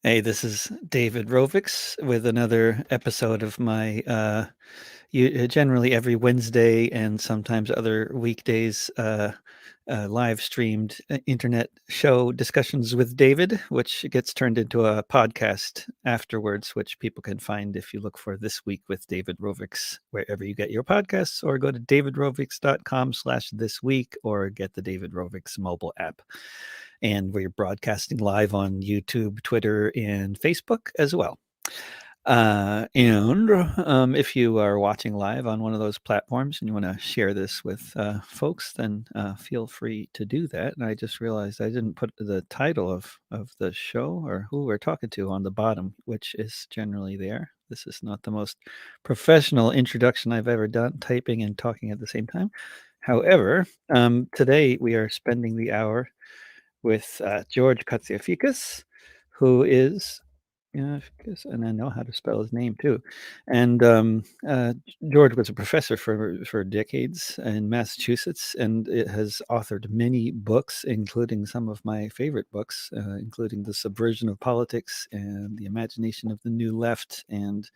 Hey, this is David Rovix with another episode of my generally every Wednesday and sometimes other weekdays live streamed internet show Discussions with David, which gets turned into a podcast afterwards, which people can find if you look for This Week with David Rovix wherever you get your podcasts, or go to davidrovix.com/this week, or get the David Rovix mobile app. And we're broadcasting live on YouTube, Twitter, and Facebook as well. And if you are watching live on one of those platforms and you want to share this with folks, then feel free to do that. And I just realized I didn't put the title of the show or who we're talking to on the bottom, which is generally there. This is not the most professional introduction I've ever done, typing and talking at the same time. However, today we are spending the hour with George Katsiaficas, who is, and I know how to spell his name too. And George was a professor for decades in Massachusetts, and it has authored many books, including some of my favorite books, including The Subversion of Politics and The Imagination of the New Left, and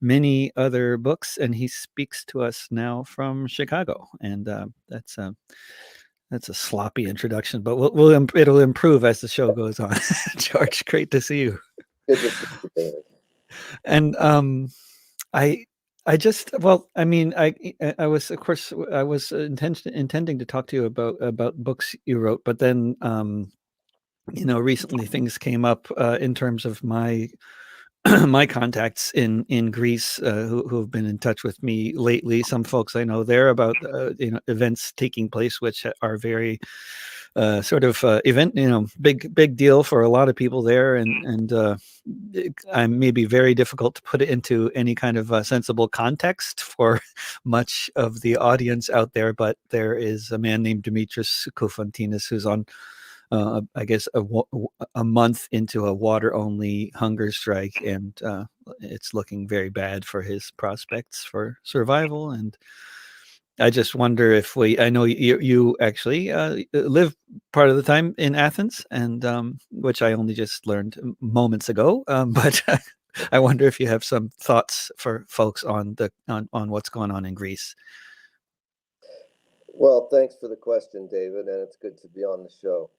many other books. And he speaks to us now from Chicago, and that's a sloppy introduction, but it'll improve as the show goes on. George, great to see you. Good to see you, David. And I I just well, I mean, I was of course I was intending to talk to you about books you wrote, but then recently things came up in terms of my my contacts in Greece who have been in touch with me lately. Some folks I know there about events taking place, which are very sort of event, big deal for a lot of people there, and I may be very difficult to put it into any kind of sensible context for much of the audience out there. But there is a man named Dimitris Koufantinas who's on I guess a month into a water-only hunger strike, and it's looking very bad for his prospects for survival. And I just wonder if I know you actually live part of the time in Athens, and which I only just learned moments ago. But I wonder if you have some thoughts for folks on on what's going on in Greece. Well, thanks for the question, David, and it's good to be on the show.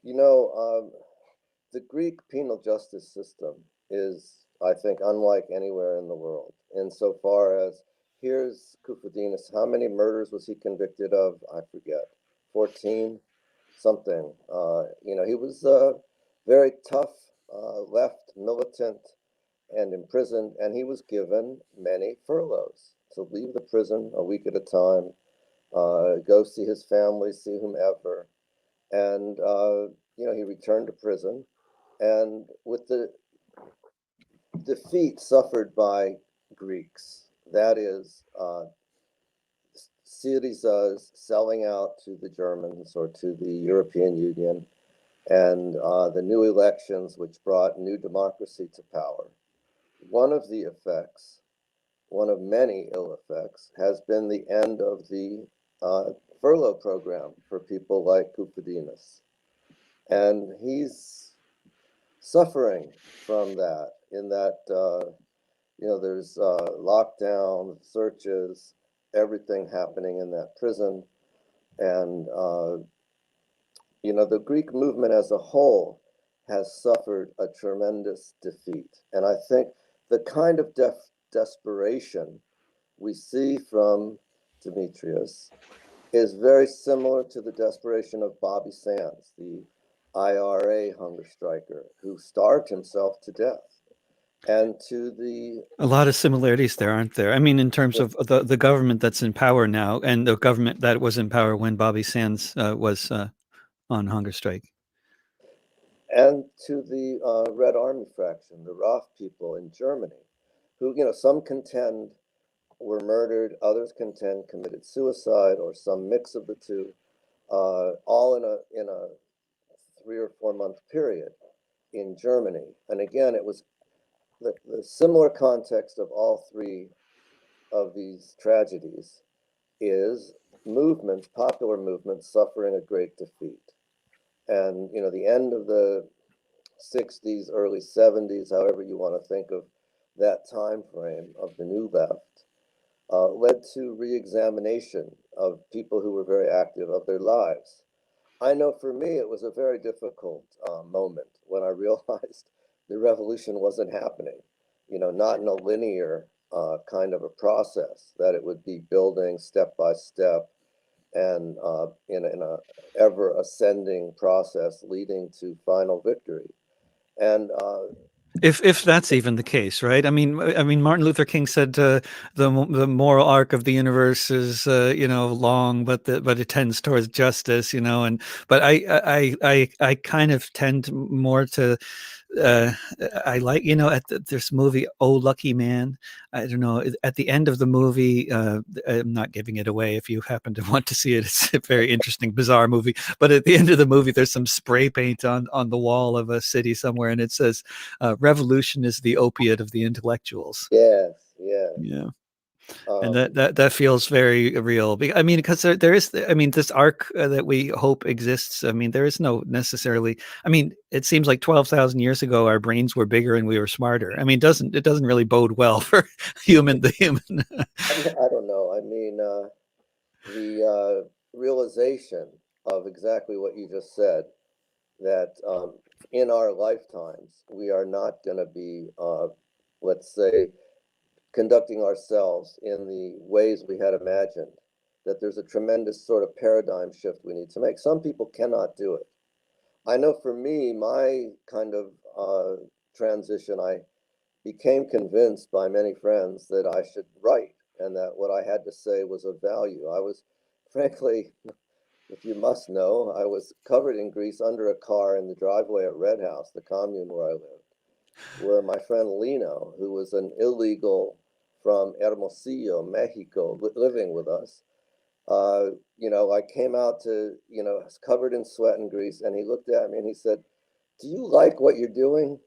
You know, the Greek penal justice system is, I think, unlike anywhere in the world, insofar as here's Koufantinas. How many murders was he convicted of? I forget, 14, something. He was very tough, left, militant, and imprisoned, and he was given many furloughs to leave the prison a week at a time, go see his family, see whomever. And, he returned to prison. And with the defeat suffered by Greeks, that is, Syriza's selling out to the Germans or to the European Union, and the new elections, which brought new democracy to power. One of the effects, one of many ill effects, has been the end of the furlough program for people like Koufantinas. And he's suffering from that, in that, there's lockdown, searches, everything happening in that prison. And, the Greek movement as a whole has suffered a tremendous defeat. And I think the kind of desperation we see from Demetrius is very similar to the desperation of Bobby Sands, the IRA hunger striker who starved himself to death. And to A lot of similarities there, aren't there? I mean, in terms of the government that's in power now and the government that was in power when Bobby Sands was on hunger strike. the Red Army fraction, the RAF people in Germany, who, some contend were murdered, others contend committed suicide, or some mix of the two, all in a 3 or 4 month period in Germany. And again, it was the similar context of all three of these tragedies is movements, popular movements, suffering a great defeat. And, the end of the 60s, early 70s, however you want to think of that time frame of the New Left, led to re-examination of people who were very active of their lives. I know for me, it was a very difficult moment when I realized the revolution wasn't happening, not in a linear kind of a process, that it would be building step by step and in a ever ascending process leading to final victory. And If that's even the case, right? I mean, Martin Luther King said the moral arc of the universe is long, but it tends towards justice, and but I kind of tend more to uh, I like, at this movie, Oh Lucky Man. I don't know. At the end of the movie, I'm not giving it away if you happen to want to see it. It's a very interesting, bizarre movie. But at the end of the movie, there's some spray paint on the wall of a city somewhere, and it says, "Revolution is the opiate of the intellectuals." yes, yes. Yeah. And that Um, that that feels very real. I mean, because there is, I mean, this arc that we hope exists. I mean, there is no necessarily. I mean, it seems like 12,000 years ago, our brains were bigger and we were smarter. I mean, it doesn't really bode well for the human. I don't know. I mean, the realization of exactly what you just said, that in our lifetimes, we are not going to be, let's say, conducting ourselves in the ways we had imagined, that there's a tremendous sort of paradigm shift we need to make. Some people cannot do it. I know for me, my kind of transition, I became convinced by many friends that I should write and that what I had to say was of value. I was, frankly, if you must know, I was covered in grease under a car in the driveway at Red House, the commune where I lived, where my friend Lino, who was an illegal from Hermosillo, Mexico, living with us, I came out to, covered in sweat and grease, and he looked at me and he said, "Do you like what you're doing?"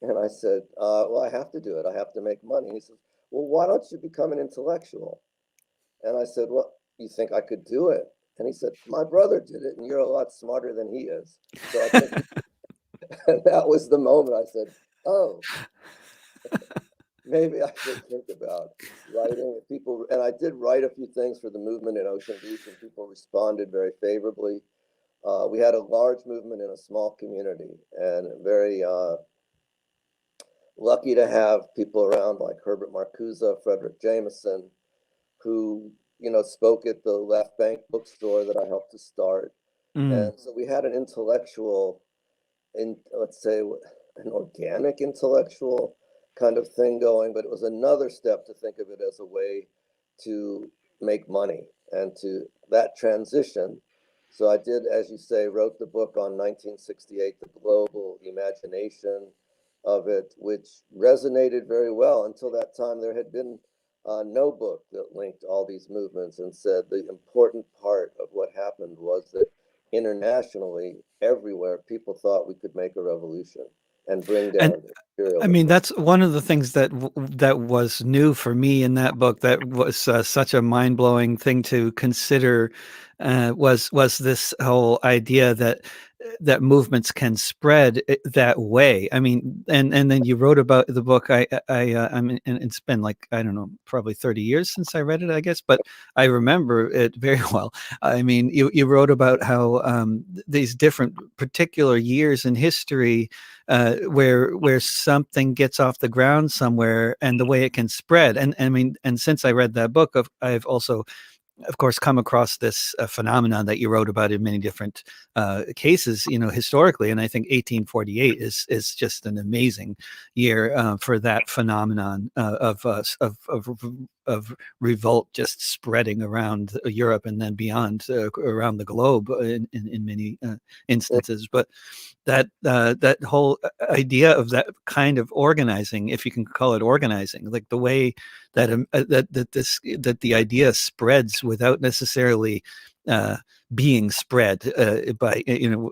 And I said, "Well, I have to do it. I have to make money." And he said, "Well, why don't you become an intellectual?" And I said, "Well, you think I could do it?" And he said, "My brother did it, and you're a lot smarter than he is. So I think that was the moment I said, oh, maybe I should think about writing. People, and I did write a few things for the movement in Ocean Beach, and people responded very favorably. We had a large movement in a small community, and very lucky to have people around like Herbert Marcuse, Frederick Jameson, who spoke at the Left Bank bookstore that I helped to start. Mm. And so we had an intellectual, in let's say, an organic intellectual kind of thing going, but it was another step to think of it as a way to make money and to that transition. So I did, as you say, wrote the book on 1968, the global imagination of it, which resonated very well. Until that time, there had been no book that linked all these movements and said the important part of what happened was that internationally, everywhere, people thought we could make a revolution and bring And down I mean, imperialism. that's one of the things that was new for me in that book. That was such a mind blowing thing to consider. Was this whole idea that movements can spread that way? I mean, and then you wrote about the book. I mean, and it's been like, I don't know, probably 30 years since I read it, I guess, but I remember it very well. I mean, you wrote about how these different particular years in history, where something gets off the ground somewhere and the way it can spread. And I mean, and since I read that book, I've also, of course, come across this phenomenon that you wrote about in many different cases, historically. And I think 1848 is just an amazing year for that phenomenon of revolt just spreading around Europe and then beyond, around the globe in many instances. But that whole idea of that kind of organizing, if you can call it organizing, like the way that the idea spreads without necessarily uh, being spread by,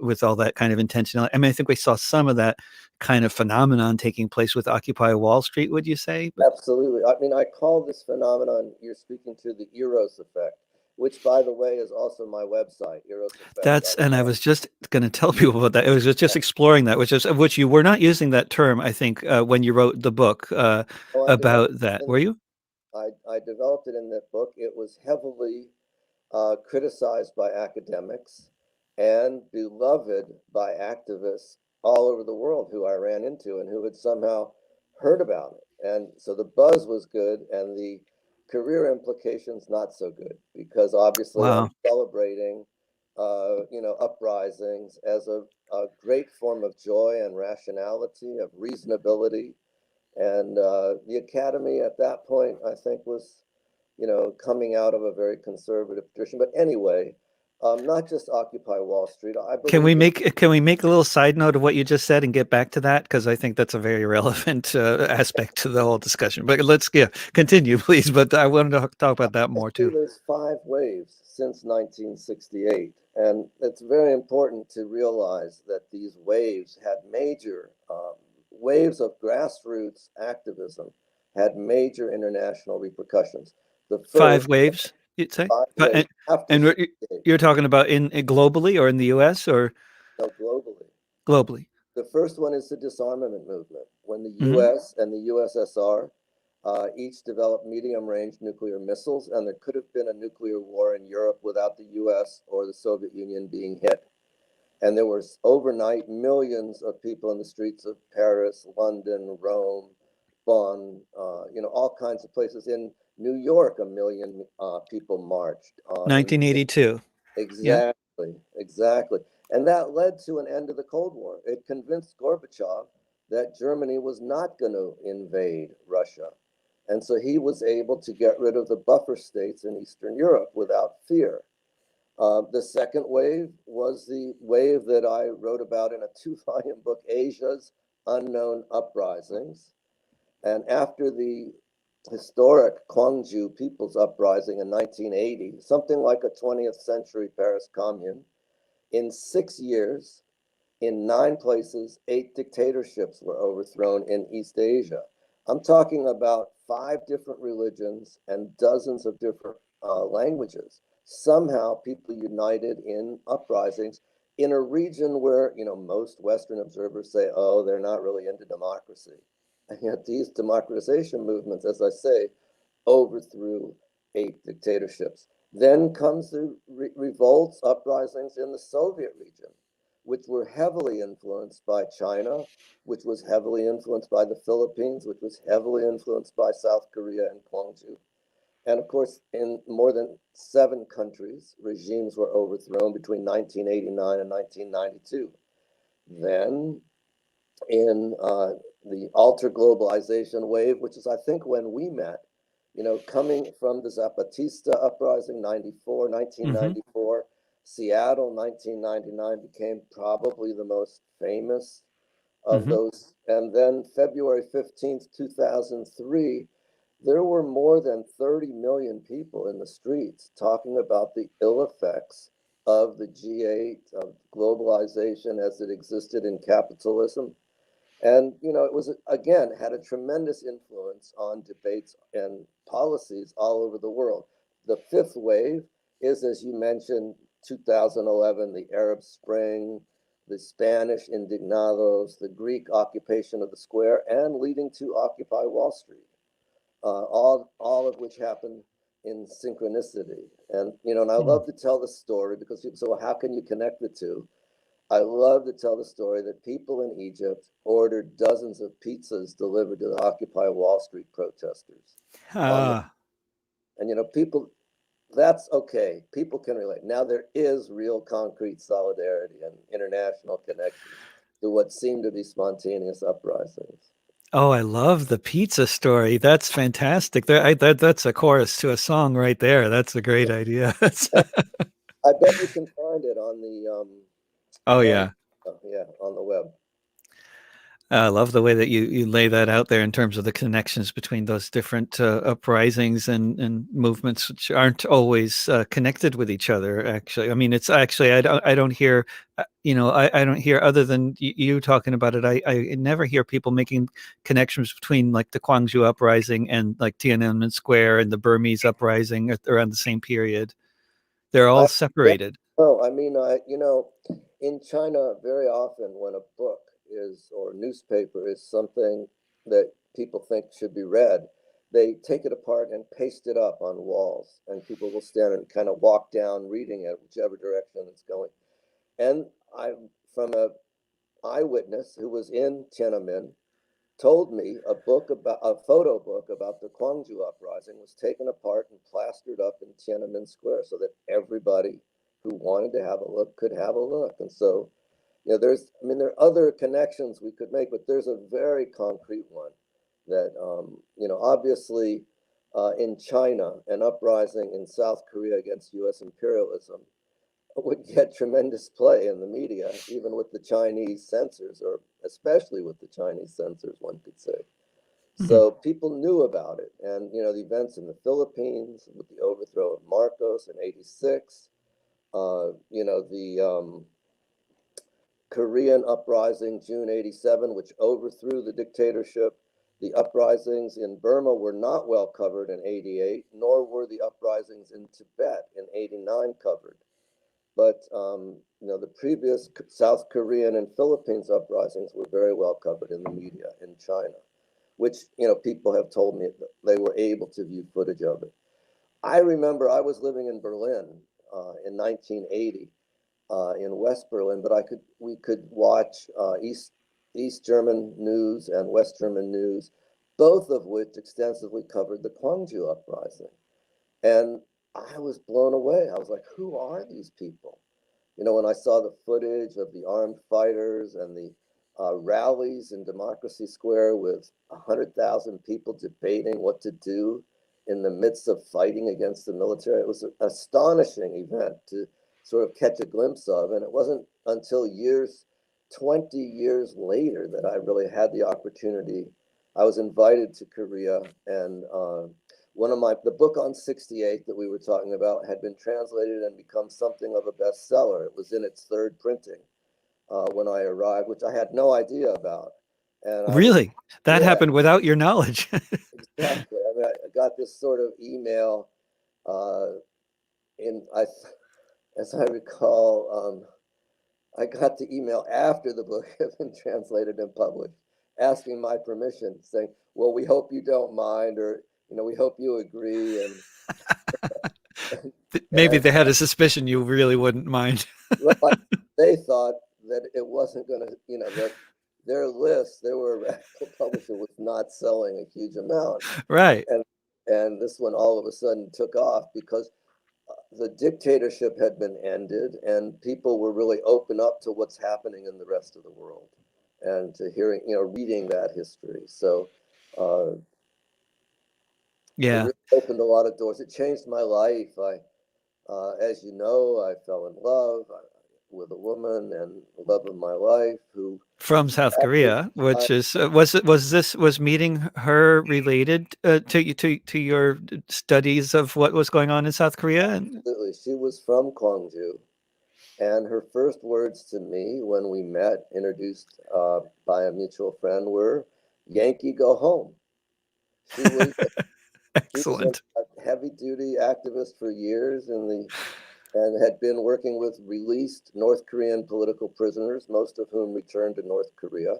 with all that kind of intentionality. I mean, I think we saw some of that kind of phenomenon taking place with Occupy Wall Street. Would you say? But Absolutely. I mean, I call this phenomenon you're speaking to the eros effect. which, by the way, is also my website, And I eroseffect.com. was just going to tell people about that. It was just exploring that, which you were not using that term, I think, when you wrote the book Oh, I developed about that. it Were you? I developed it in that book. It was heavily criticized by academics and beloved by activists all over the world who I ran into and who had somehow heard about it. And so the buzz was good and the career implications not so good because obviously I'm Wow. celebrating, uprisings as a great form of joy and rationality, of reasonability. And the academy at that point, I think, was coming out of a very conservative tradition. But anyway, not just Occupy Wall Street. I believe that Can we make a little side note of what you just said and get back to that? Because I think that's a very relevant aspect to the whole discussion. But let's continue, please. But I wanted to talk about that I more see too. there's five waves since 1968. And it's very important to realize that these waves had major waves of grassroots activism had major international repercussions. The Five first waves, you'd say? five But waves after and 68, you're talking about in globally or in the U.S. or no, globally. globally? The first one is the disarmament movement, when the Hmm. US and the USSR each developed medium range nuclear missiles, and there could have been a nuclear war in Europe without the US or the Soviet Union being hit. And there was overnight millions of people in the streets of Paris, London, Rome, Bonn, all kinds of places. In New York, a million people marched. 1982. Yeah. Exactly, exactly. And that led to an end of the Cold War. It convinced Gorbachev that Germany was not going to invade Russia. And so he was able to get rid of the buffer states in Eastern Europe without fear. The second wave was the wave that I wrote about in a two-volume book, Asia's Unknown Uprisings. And after the historic Gwangju People's Uprising in 1980, something like a 20th century Paris Commune, in 6 years, in 9 places, 8 dictatorships were overthrown in East Asia. I'm talking about 5 different religions and dozens of different languages. Somehow people united in uprisings in a region where, most Western observers say, oh, they're not really into democracy. And yet these democratization movements, as I say, overthrew 8 dictatorships. Then comes the revolts, uprisings in the Soviet region, which were heavily influenced by China, which was heavily influenced by the Philippines, which was heavily influenced by South Korea and Gwangju. And of course, in more than 7 countries, regimes were overthrown between 1989 and 1992. Then in the alter globalization wave, which is, I think, when we met, coming from the Zapatista uprising, 1994, Seattle, 1999 became probably the most famous of Hmm. those. And then February 15th, 2003, there were more than 30 million people in the streets talking about the ill effects of the G8, of globalization as it existed in capitalism. And, it was, again, had a tremendous influence on debates and policies all over the world. The fifth wave is, as you mentioned, 2011, the Arab Spring, the Spanish indignados, the Greek occupation of the square, and leading to Occupy Wall Street, all of which happened in synchronicity. And I love to tell the story because people say, well, how can you connect the two? I love to tell the story that people in Egypt ordered dozens of pizzas delivered to the Occupy Wall Street protesters. On the, Ah. and people, that's okay. People can relate. Now there is real concrete solidarity and international connections to what seem to be spontaneous uprisings. Oh, I love the pizza story. That's fantastic. That's a chorus to a song right there. That's a great idea. I bet you can find it on the Oh on yeah. yeah, on the web. I love the way that you lay that out there in terms of the connections between those different uprisings and movements, which aren't always connected with each other. Actually, I mean, it's actually I don't hear, I don't hear other than you talking about it. I never hear people making connections between like the Gwangju uprising and like Tiananmen Square and the Burmese uprising around the same period. They're all I yeah, separated. no, I mean, in China, very often when a book is or newspaper is something that people think should be read, they take it apart and paste it up on walls, and people will stand and kind of walk down reading it, whichever direction it's going. And I, from a eyewitness who was in Tiananmen, told me a photo book about the Kwangju uprising was taken apart and plastered up in Tiananmen Square so that everybody who wanted to have a look could have a look. And so, there are other connections we could make, but there's a very concrete one that, obviously, in China, an uprising in South Korea against US imperialism would get tremendous play in the media, even with the Chinese censors, or especially with the Chinese censors, one could say. Mhm. So people knew about it. And, the events in the Philippines with the overthrow of Marcos in 86, the Korean uprising, June 87, which overthrew the dictatorship. The uprisings in Burma were not well covered in 88, nor were the uprisings in Tibet in 89 covered. But the previous South Korean and Philippines uprisings were very well covered in the media in China, which people have told me that they were able to view footage of it. I remember I was living in Berlin in 1980 in West Berlin, but we could watch East German news and West German news, both of which extensively covered the Kwangju uprising. And I was blown away. I was like, who are these people? When I saw the footage of the armed fighters and the rallies in Democracy Square with 100,000 people debating what to do in the midst of fighting against the military, it was an astonishing event to sort of catch a glimpse of. And it wasn't until 20 years later, that I really had the opportunity. I was invited to Korea, and the book on 68 that we were talking about had been translated and become something of a bestseller. It was in its third printing when I arrived, which I had no idea about. And I was, Really? That yeah, happened without your knowledge? exactly. I mean, I got this sort of email uh, as I recall, I got the email after the book had been translated and published, asking my permission, saying, "Well, we hope you don't mind," or "We hope you agree," Maybe and they had a suspicion you really wouldn't mind. well, they thought that it wasn't going to, that their list, they were a radical publisher, was not selling a huge amount, Right. and this one all of a sudden took off because the dictatorship had been ended, and people were really open up to what's happening in the rest of the world, and to hearing, reading that history. So uh, it Yeah. really opened a lot of doors. It changed my life. As you know, I fell in love with a woman and the love of my life who From South after Korea, which is was meeting her related to your studies of what was going on in South Korea? And absolutely, she was from Gwangju, and her first words to me when we met, introduced by a mutual friend, were "Yankee, go home." She was she was excellent. a heavy duty activist for years and had been working with released North Korean political prisoners, most of whom returned to North Korea.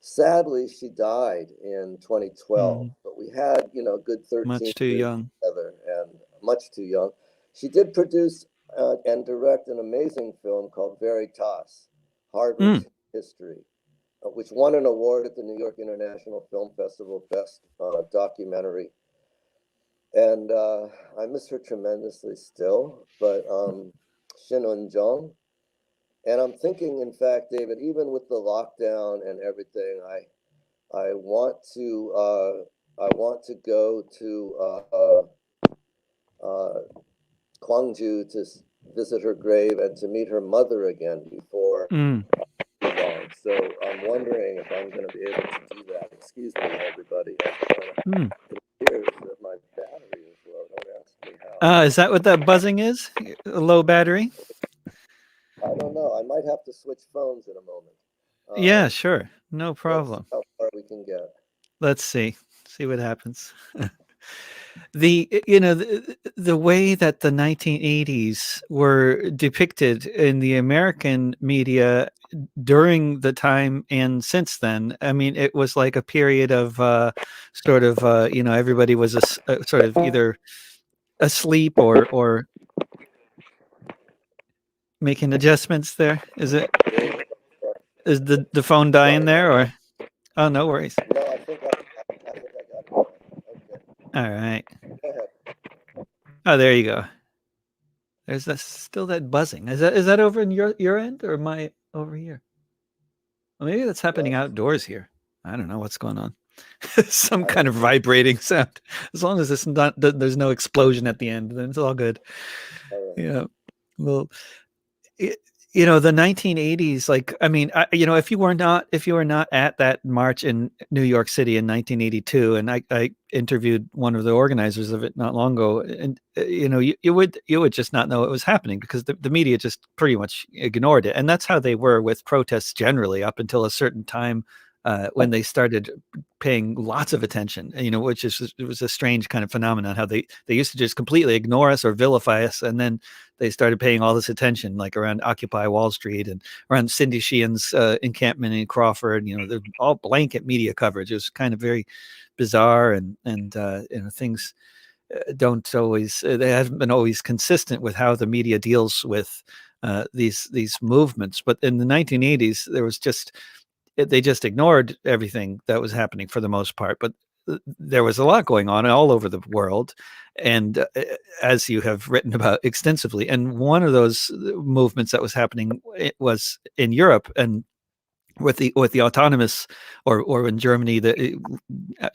Sadly, she died in 2012, Mm, but we had, a good 13 much too years young. together, and much too young. She did produce and direct an amazing film called Veritas, Mm. Harvard's History, which won an award at the New York International Film Festival Best Documentary. And I miss her tremendously still, but Shin Eun-jung. And I'm thinking, in fact, David, even with the lockdown and everything, I want to go to uh, Gwangju to visit her grave and to meet her mother again before Mm. long. So I'm wondering if I'm going to be able to do that. Excuse me, everybody. Mm. It appears that my battery is low. Don't ask me how. Is that what that buzzing is? A low battery? I don't know. I might have to switch phones in a moment. Yeah, sure. No Let's see problem. how far we can get. Let's see. See what happens. The way that the 1980s were depicted in the American media during the time and since then, I mean, it was like a period of sort of everybody was sort of either asleep or making adjustments. There David, is the phone dying sorry, there, or oh, no worries. no, I think I got it right. Okay, All right. go ahead. Oh, there you go. There's still that buzzing. Is that over in your end, or am I over here? Well, maybe that's happening Well, outdoors here. I don't know what's going on. Some I kind don't of know. vibrating sound. As long as there's no explosion at the end, then it's all good. All right. Yeah. Well, it, the 1980s, like, I mean, if you were not at that march in New York City in 1982, and I interviewed one of the organizers of it not long ago, and you would just not know it was happening because the media just pretty much ignored it, and that's how they were with protests generally up until a certain time. When they started paying lots of attention, which is it was a strange kind of phenomenon. How they used to just completely ignore us or vilify us, and then they started paying all this attention, like around Occupy Wall Street and around Cindy Sheehan's encampment in Crawford. They're all blanket media coverage. It was kind of very bizarre, and things don't always they haven't been always consistent with how the media deals with these movements. But in the 1980s, they just ignored everything that was happening for the most part. But there was a lot going on all over the world, and as you have written about extensively, and one of those movements that was happening, it was in Europe, and with the autonomous, or in Germany,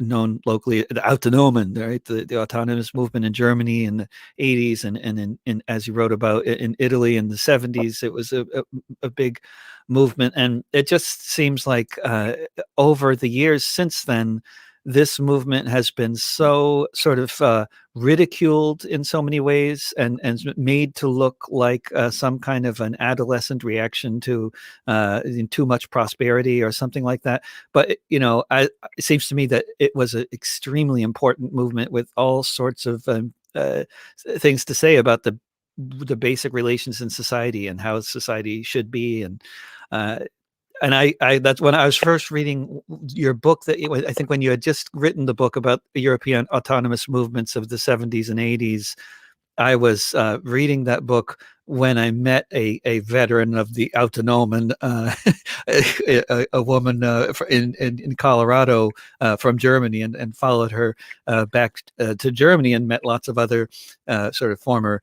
known locally, the autonomen, right? The autonomous movement in Germany in the 80s, and as you wrote about in Italy in the 70s, it was a big movement, and it just seems like over the years since then, this movement has been so sort of ridiculed in so many ways, and made to look like some kind of an adolescent reaction to too much prosperity or something like that. But it seems to me that it was an extremely important movement with all sorts of things to say about the basic relations in society and how society should be. Uh, and that's when I was first reading your book, that I think when you had just written the book about the European autonomous movements of the 70s and 80s. I was reading that book when I met a veteran of the Autonomen, a woman in Colorado, from Germany, and followed her back to Germany, and met lots of other sort of former,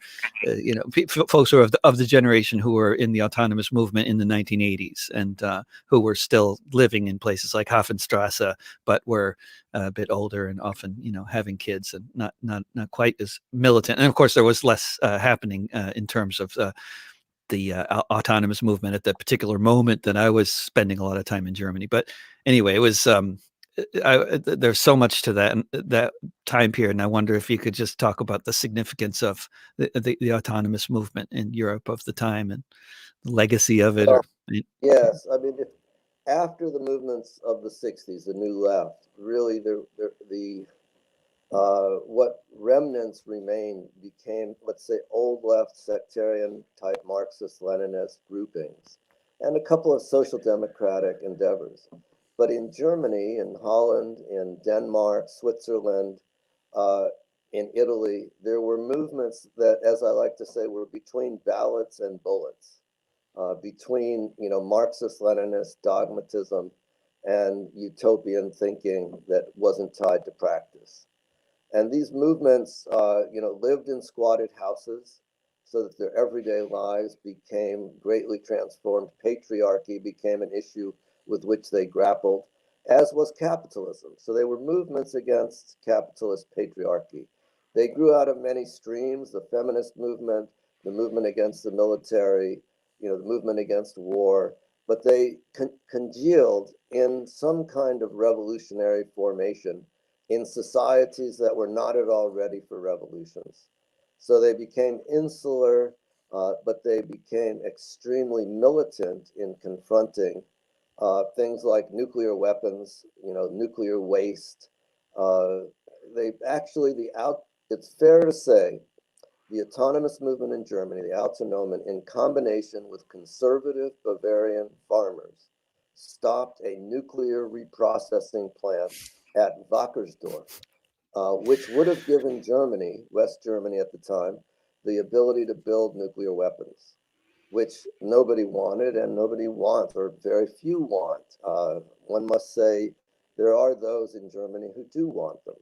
folks who are of the generation who were in the autonomous movement in the 1980s, and who were still living in places like Hafenstrasse, but were a bit older and often, having kids, and not quite as militant. And of course, there was less happening in terms of the autonomous movement at that particular moment that I was spending a lot of time in Germany. But anyway, it was. There's so much to that time period, and I wonder if you could just talk about the significance of the autonomous movement in Europe of the time and the legacy of it. Well, Or yes, I mean, after the movements of the '60s, the New Left, really, the what remnants remained became, let's say, old left sectarian type Marxist Leninist groupings, and a couple of social democratic endeavors. But in Germany, in Holland, in Denmark, Switzerland, uh, in Italy, there were movements that, as I like to say, were between ballots and bullets, between Marxist Leninist dogmatism and utopian thinking that wasn't tied to practice. And these movements, lived in squatted houses so that their everyday lives became greatly transformed. Patriarchy became an issue with which they grappled, as was capitalism. So they were movements against capitalist patriarchy. They grew out of many streams: the feminist movement, the movement against the military, the movement against war. But they congealed in some kind of revolutionary formation in societies that were not at all ready for revolutions. So they became insular, but they became extremely militant in confronting things like nuclear weapons, nuclear waste. They actually, it's fair to say the autonomous movement in Germany, the Autonomen, in combination with conservative Bavarian farmers, stopped a nuclear reprocessing plant at Wackersdorf, which would have given Germany, West Germany at the time, the ability to build nuclear weapons, which nobody wanted and nobody wants, or very few want. One must say there are those in Germany who do want them.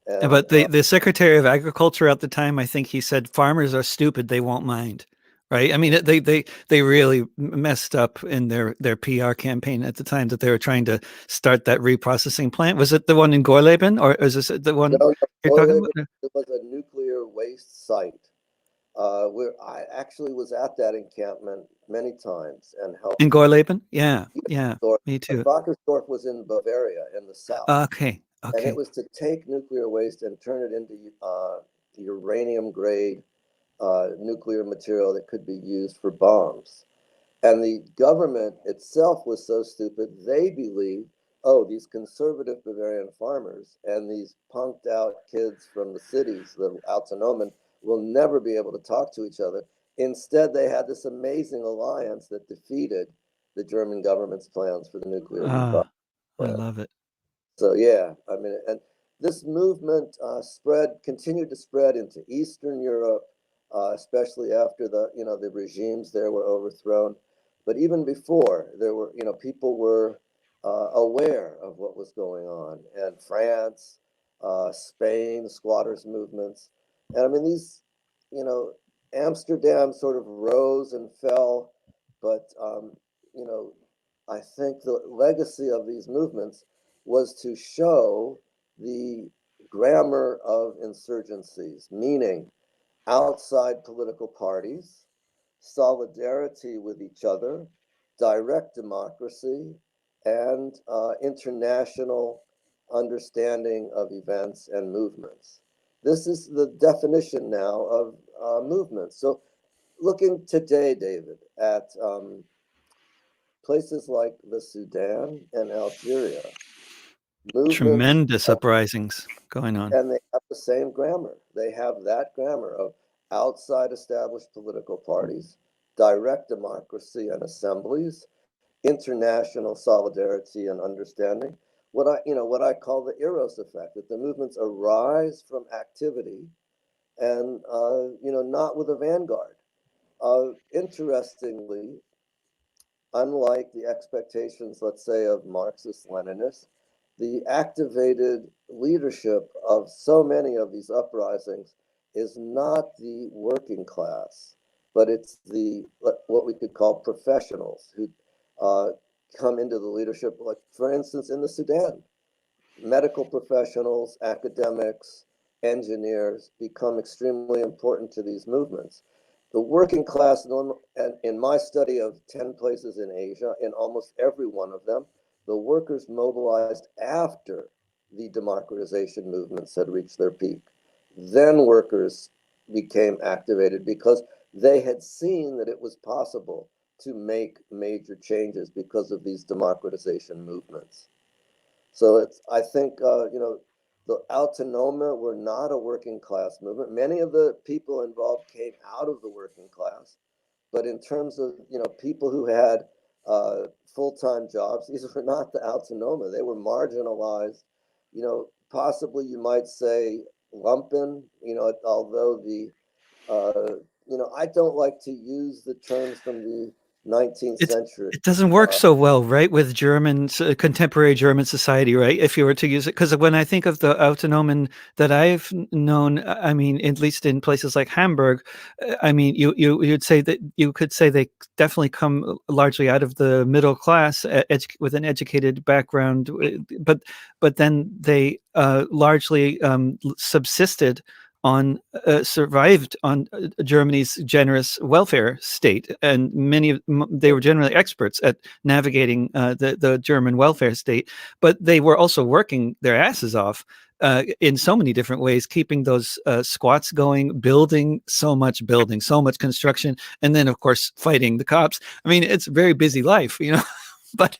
And But the Secretary of Agriculture at the time, I think he said, farmers are stupid; they won't mind. Right? I mean, they really messed up in their PR campaign at the time that they were trying to start that reprocessing plant. Was it the one in Gorleben, or is this the one no, you're talking Gorleben, about? it was a nuclear waste site where I actually was at that encampment many times and In helped. Gorleben? Yeah, yeah, me But too. Wackersdorf was in Bavaria in the south, Okay, and it okay. was to take nuclear waste and turn it into uranium grade nuclear material that could be used for bombs. And the government itself was so stupid, they believed, oh, these conservative Bavarian farmers and these punked out kids from the cities, the Autonomen, will never be able to talk to each other. Instead, they had this amazing alliance that defeated the German government's plans for the nuclear reprocessing Ah, I plant. love it. So yeah, I mean, and this movement continued to spread into Eastern Europe, especially after the regimes there were overthrown. But even before, there were, people were aware of what was going on, and France, Spain, squatters movements, and I mean you know, Amsterdam sort of rose and fell, but you know, I think the legacy of these movements was to show the grammar of insurgencies, meaning outside political parties, solidarity with each other, direct democracy, and international understanding of events and movements. This is the definition now of movements. So, looking today, David, at places like the Sudan and Algeria, movements Tremendous uprisings going on. and they have the same grammar. They have that grammar of outside established political parties, direct democracy and assemblies, international solidarity and understanding. What I call the eros effect, that the movements arise from activity and not with a vanguard. Interestingly, unlike the expectations, let's say, of Marxist Leninists, the activated leadership of so many of these uprisings is not the working class, but it's what we could call professionals who uh, come into the leadership, like, for instance, in the Sudan. Medical professionals, academics, engineers become extremely important to these movements. The working class, and in my study of 10 places in Asia, in almost every one of them, the workers mobilized after the democratization movements had reached their peak. Then workers became activated because they had seen that it was possible to make major changes because of these democratization movements. So I think, the Autonoma were not a working class movement. Many of the people involved came out of the working class, but in terms of, people who had full-time jobs, these were not the Autonoma. They were marginalized, possibly you might say lumpen, although I don't like to use the terms from the 19th It's century. it doesn't work Uh, so well, right, with contemporary German society, right? If you were to use it, because when I think of the Autonomen that I've known, I mean, at least in places like Hamburg, I mean, you'd say that you could say they definitely come largely out of the middle class, with an educated background, but then they largely subsisted on survived on Germany's generous welfare state, and they were generally experts at navigating the German welfare state. But they were also working their asses off in so many different ways, keeping those squats going, building, so much construction, and then of course fighting the cops. I mean, it's a very busy life, you know. but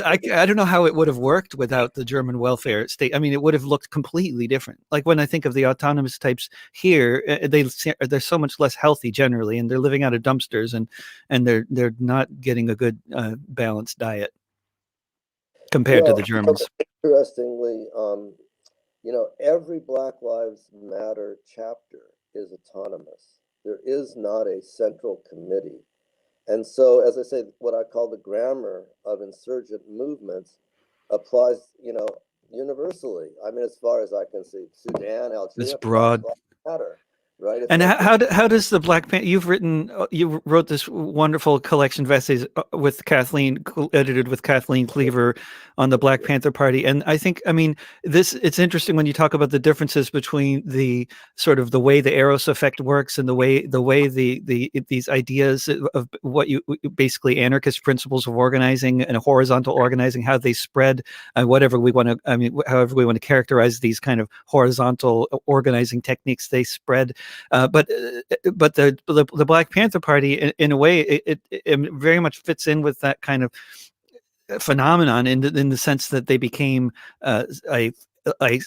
I don't know how it would have worked without the German welfare state. I mean, it would have looked completely different. Like when I think of the autonomous types here, they're so much less healthy generally, and they're living out of dumpsters, and they're not getting a good balanced diet compared to Well, the Germans. interestingly, every Black Lives Matter chapter is autonomous. There is not a central committee. And so, as I say, what I call the grammar of insurgent movements applies, universally. I mean, as far as I can see, Sudan, It's Algeria, Black broad. Lives Matter, right? It's And like the how does the Black Panther? You wrote this wonderful collection of essays with edited with Kathleen Cleaver on the Black Panther Party, and I mean, it's interesting when you talk about the differences between the sort of the way the eros effect works and the way these ideas of what you basically anarchist principles of organizing and horizontal organizing, how they spread, whatever we want to, I mean, however we want to characterize these kind of horizontal organizing techniques, they spread. But the Black Panther Party, in a way, it very much fits in with that kind of phenomenon in the sense that they became a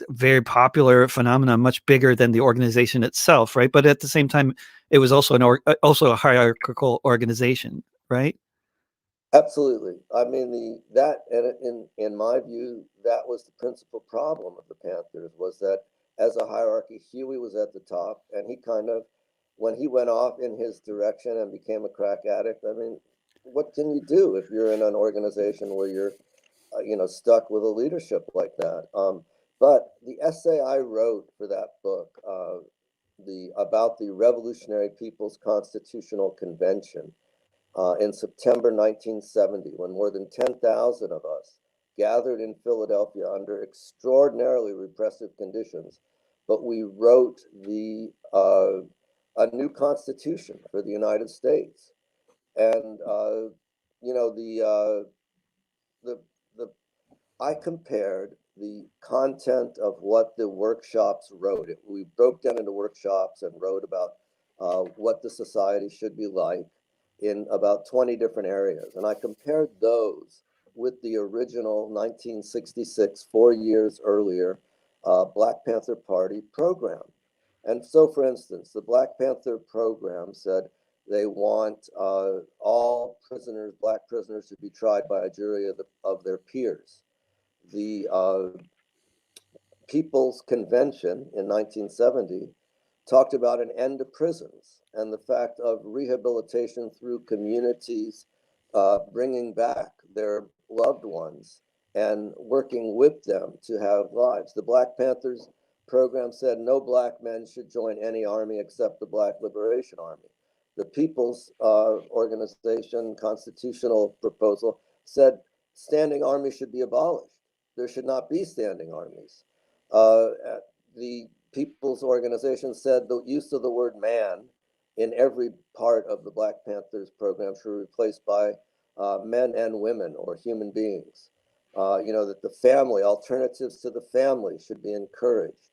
very popular phenomenon, much bigger than the organization itself, right? But at the same time, it was also also a hierarchical organization, right? Absolutely. I mean, and in my view, that was the principal problem of the Panthers, was that as a hierarchy, Huey was at the top, and he kind of, when he went off in his direction and became a crack addict, I mean, what can you do if you're in an organization where you're, stuck with a leadership like that? But the essay I wrote for that book, the about the Revolutionary People's Constitutional Convention, in September 1970, when more than 10,000 of us gathered in Philadelphia under extraordinarily repressive conditions, but we wrote a new constitution for the United States. And you know the the I compared the content of what the workshops wrote. We broke down into workshops and wrote about what the society should be like in about 20 different areas. And I compared those with the original 1966, 4 years earlier, Black Panther Party program. And so, for instance, the Black Panther program said they want all prisoners, Black prisoners, to be tried by a jury of their peers. The People's Convention in 1970 talked about an end to prisons and the fact of rehabilitation through communities bringing back their loved ones and working with them to have lives. The Black Panthers program said no Black men should join any army except the Black Liberation Army. The People's Organization constitutional proposal said standing armies should be abolished. There should not be standing armies. Uh, the People's Organization said the use of the word man in every part of the Black Panthers program should be replaced by men and women or human beings. That the family, alternatives to the family should be encouraged.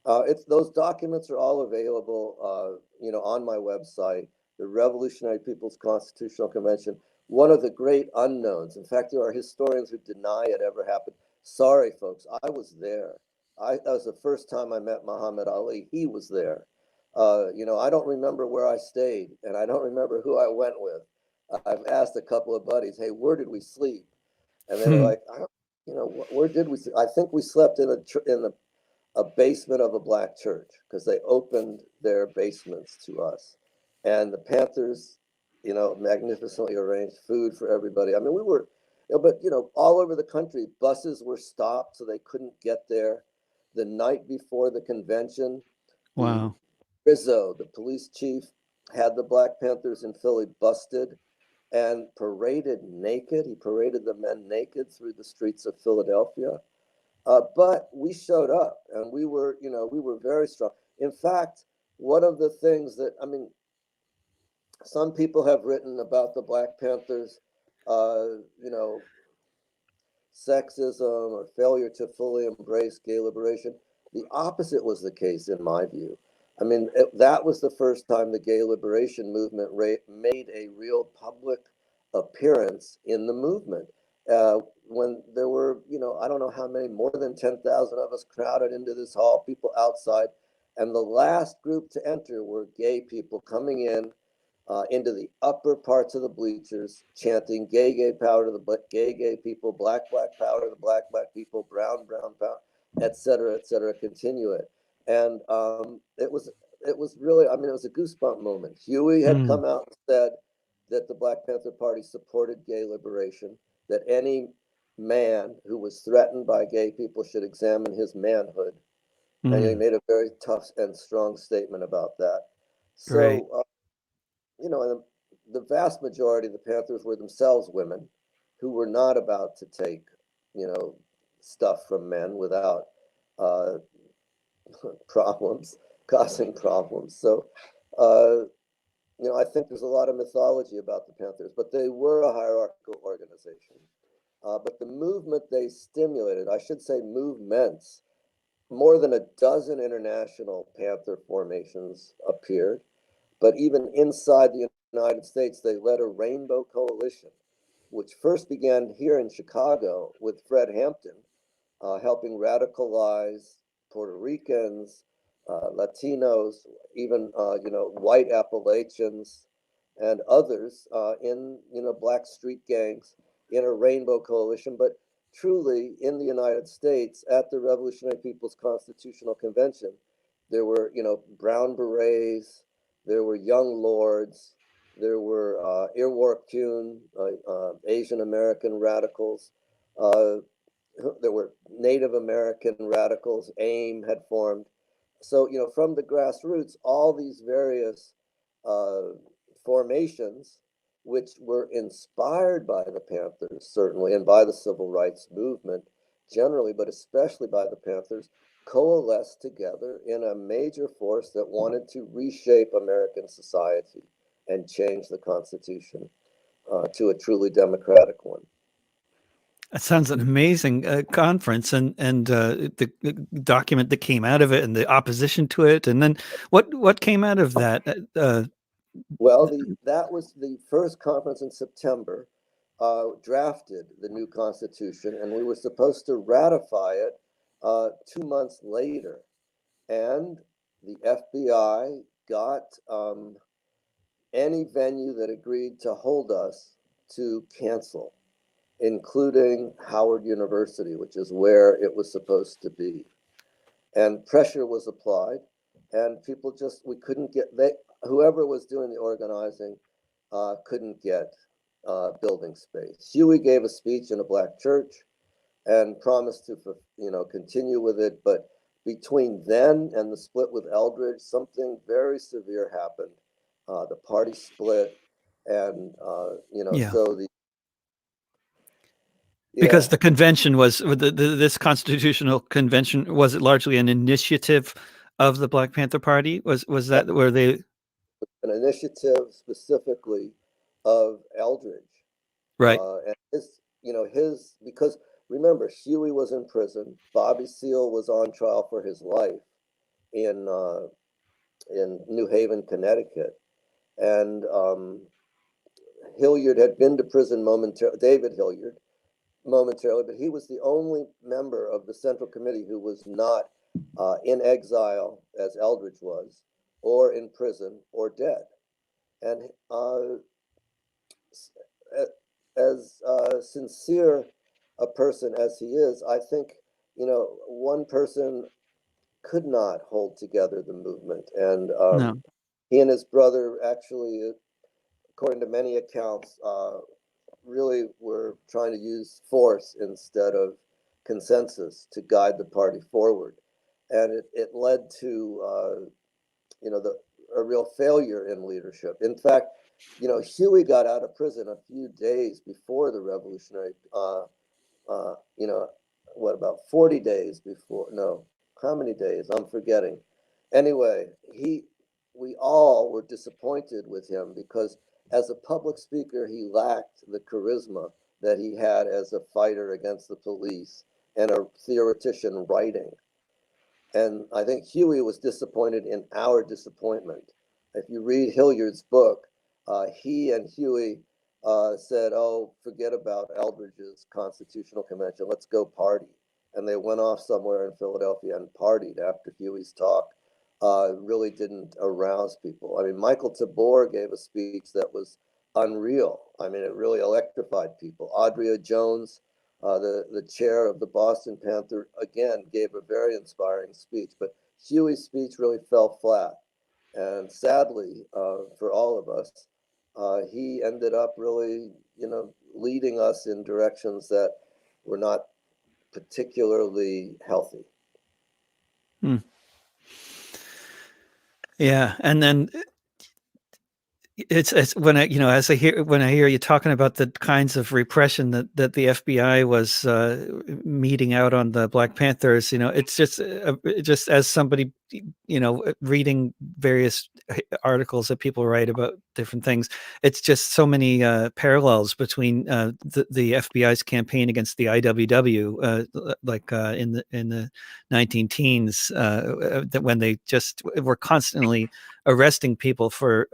Those documents are all available, on my website, the Revolutionary People's Constitutional Convention. One of the great unknowns. In fact, there are historians who deny it ever happened. Sorry, folks, I was there. That was the first time I met Muhammad Ali. He was there. I don't remember where I stayed, and I don't remember who I went with. I've asked a couple of buddies, "Hey, where did we sleep?" And they were like, "I don't, where did we sleep? I think we slept in a basement of a Black church because they opened their basements to us." And the Panthers, magnificently arranged food for everybody. I mean, we were, but all over the country, buses were stopped so they couldn't get there. The night before the convention, the Wow. Rizzo, the police chief, had the Black Panthers in Philly busted and paraded naked. He paraded the men naked through the streets of Philadelphia. But we showed up, and we were very strong. In fact, one of the things that, I mean, some people have written about the Black Panthers, uh, you know, sexism or failure to fully embrace gay liberation. The opposite was the case, in my view. I mean, that was the first time the gay liberation movement made a real public appearance in the movement. when there were, I don't know how many, more than 10,000 of us crowded into this hall, people outside. And the last group to enter were gay people coming in into the upper parts of the bleachers, chanting "gay, gay power to the gay, gay people, black, black power to the black, black people, brown, brown power," et cetera, et cetera. Continue it, and it was really, I mean, it was a goosebump moment. Huey had Mm, come out and said that the Black Panther Party supported gay liberation, that any man who was threatened by gay people should examine his manhood, and he mm, made a very tough and strong statement about that. right. So and the vast majority of the Panthers were themselves women who were not about to take, you know, stuff from men without uh, problems, causing problems. So, uh, I think there's a lot of mythology about the Panthers, but they were a hierarchical organization. But the movement they stimulated, I should say movements, more than a dozen international Panther formations appeared. But even inside the United States, they led a rainbow coalition, which first began here in Chicago with Fred Hampton, helping radicalize Puerto Ricans, Latinos, even white Appalachians, and others in black street gangs in a rainbow coalition. But truly, in the United States, at the Revolutionary People's Constitutional Convention, there were brown berets, there were young lords, there were Iroquois, Asian American radicals. Uh, there were Native American radicals, AIM had formed. So, from the grassroots, all these various uh, formations, which were inspired by the Panthers, certainly, and by the civil rights movement generally, but especially by the Panthers, coalesced together in a major force that wanted to reshape American society and change the Constitution to a truly democratic one. That sounds an amazing conference, and the document that came out of it, and the opposition to it, and then what came out of that? Well, that was the first conference in September, drafted the new Constitution, and we were supposed to ratify it 2 months later. And the FBI got any venue that agreed to hold us to cancel, including Howard University, which is where it was supposed to be. And pressure was applied, and people just, we couldn't get, whoever was doing the organizing couldn't get building space. Huey gave a speech in a black church and promised to continue with it, but between then and the split with Eldridge, something very severe happened. The party split, and Yeah, so the because yeah, the convention was this constitutional convention, was it largely an initiative of the Black Panther Party? Was that where they? an initiative specifically of Eldridge. Right. And his, because remember, Huey was in prison. Bobby Seale was on trial for his life in New Haven, Connecticut, and Hilliard had been to prison momentarily. David Hilliard momentarily, but he was the only member of the Central Committee who was not in exile, as Eldridge was, or in prison, or dead. And as sincere a person as he is, I think, one person could not hold together the movement. And No. he and his brother actually, according to many accounts, really were trying to use force instead of consensus to guide the party forward. And it led to, a real failure in leadership. In fact, Huey got out of prison a few days before the revolutionary, uh, you know, what, about 40 days before? No, how many days? I'm forgetting. Anyway, we all were disappointed with him because as a public speaker, he lacked the charisma that he had as a fighter against the police and a theoretician writing. And I think Huey was disappointed in our disappointment. If you read Hilliard's book, he and Huey said, "Oh, forget about Eldridge's constitutional convention. Let's go party." And they went off somewhere in Philadelphia and partied after Huey's talk. Really didn't arouse people. I mean, Michael Tabor gave a speech that was unreal. I mean, it really electrified people. Audrey Jones, the chair of the Boston Panther, again gave a very inspiring speech. But Huey's speech really fell flat, and sadly, for all of us, he ended up really, leading us in directions that were not particularly healthy. Hmm. Yeah, and then it's when I as I hear when I hear you talking about the kinds of repression that the FBI was meting out on the Black Panthers, it's just as somebody reading various articles that people write about different things, it's just so many parallels between the FBI's campaign against the IWW, in the 19 teens, that when they just were constantly arresting people for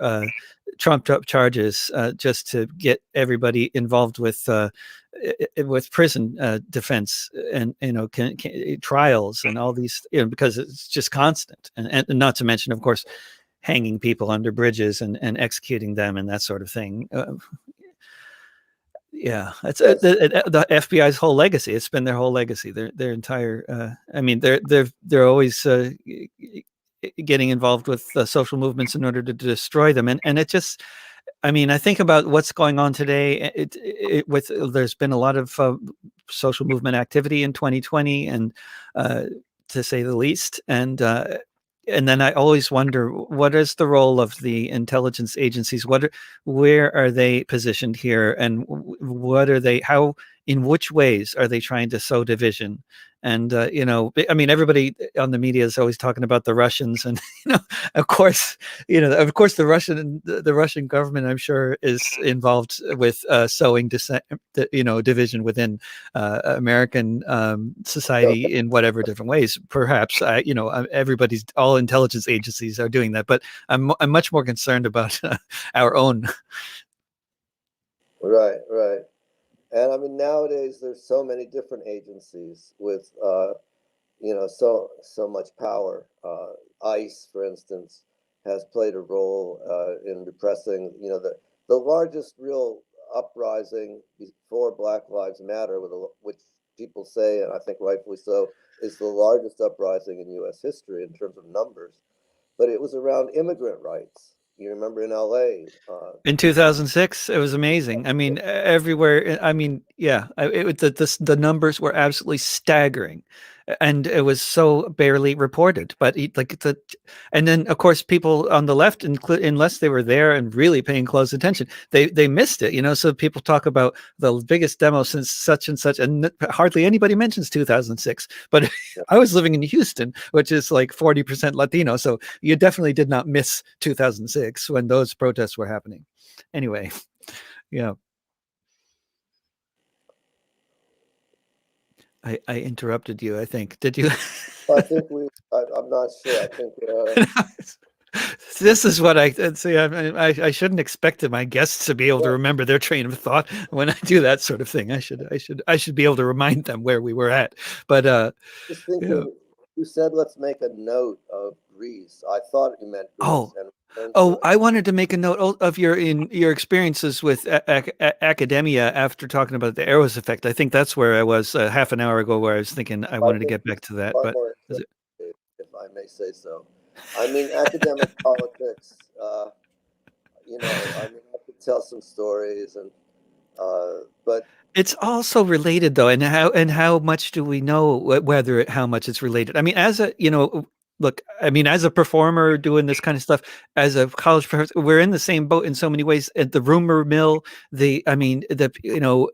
trumped up charges just to get everybody involved with prison defense and trials and all these, because it's just constant, and not to mention, of course, hanging people under bridges and executing them and that sort of thing. Yeah, it's Yes, the FBI's whole legacy. It's been their whole legacy. Their entire. I mean, they're always getting involved with social movements in order to destroy them, and it just. I mean, I think about what's going on today. There's been a lot of social movement activity in 2020, and to say the least, and then I always wonder, what is the role of the intelligence agencies? Where are they positioned here, and what are they? How, in which ways are they trying to sow division? And I mean, everybody on the media is always talking about the Russians, and of course, the Russian government, I'm sure, is involved with sowing division within American no, society in whatever different ways. Perhaps everybody's, all intelligence agencies are doing that, but I'm much more concerned about our own. right, right. And I mean, nowadays there's so many different agencies with, so much power. ICE, for instance, has played a role in repressing, the largest real uprising before Black Lives Matter, which people say, and I think rightfully so, is the largest uprising in U.S. history in terms of numbers. But it was around immigrant rights. You remember in L.A. In 2006, it was amazing. I mean, everywhere. I mean, yeah, the numbers were absolutely staggering, and it was so barely reported. But and then of course people on the left, unless they were there and really paying close attention, they missed it. So people talk about the biggest demo since such and such, and hardly anybody mentions 2006. But I was living in Houston, which is like 40% Latino, so you definitely did not miss 2006 when those protests were happening. Anyway, yeah, I interrupted you. I think. Did you? I think I'm not sure. I think, This is what I see. I shouldn't expect my guests to be able to well, remember their train of thought when I do that sort of thing. I should be able to remind them where we were at. But just yeah. thinking, you said let's make a note of Greece. I thought you meant Greece Oh, and return to Oh, it. I wanted to make a note of your experiences with academia after talking about the Eros effect. I think that's where I was half an hour ago, where I was thinking I I wanted to think get this back is to that. far But more is it? interesting, if I may say so. I mean, academic politics. I mean, I could tell some stories, but It's also related though, and how much do we know how much it's related? I mean, look, I mean, as a performer doing this kind of stuff, as a college professor, we're in the same boat in so many ways. At the rumor mill, I mean,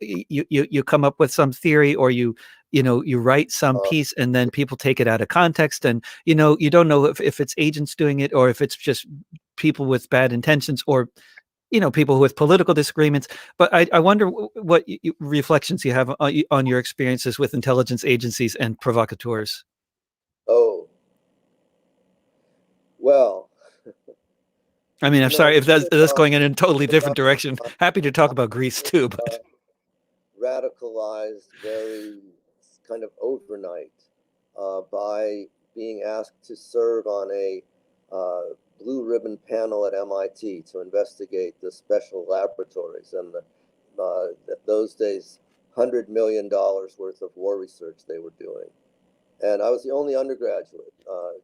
you come up with some theory, or you write some uh, piece, and then people take it out of context, and you don't know if it's agents doing it, or if it's just people with bad intentions, or people with political disagreements. But I wonder what reflections you have on your experiences with intelligence agencies and provocateurs. oh, well, I mean, I'm sorry if We that's going in a totally live different direction. Happy to talk about Greece too, but radicalized very kind of overnight by being asked to serve on a blue ribbon panel at MIT to investigate the special laboratories and those days $100 million worth of war research they were doing. And I was the only undergraduate.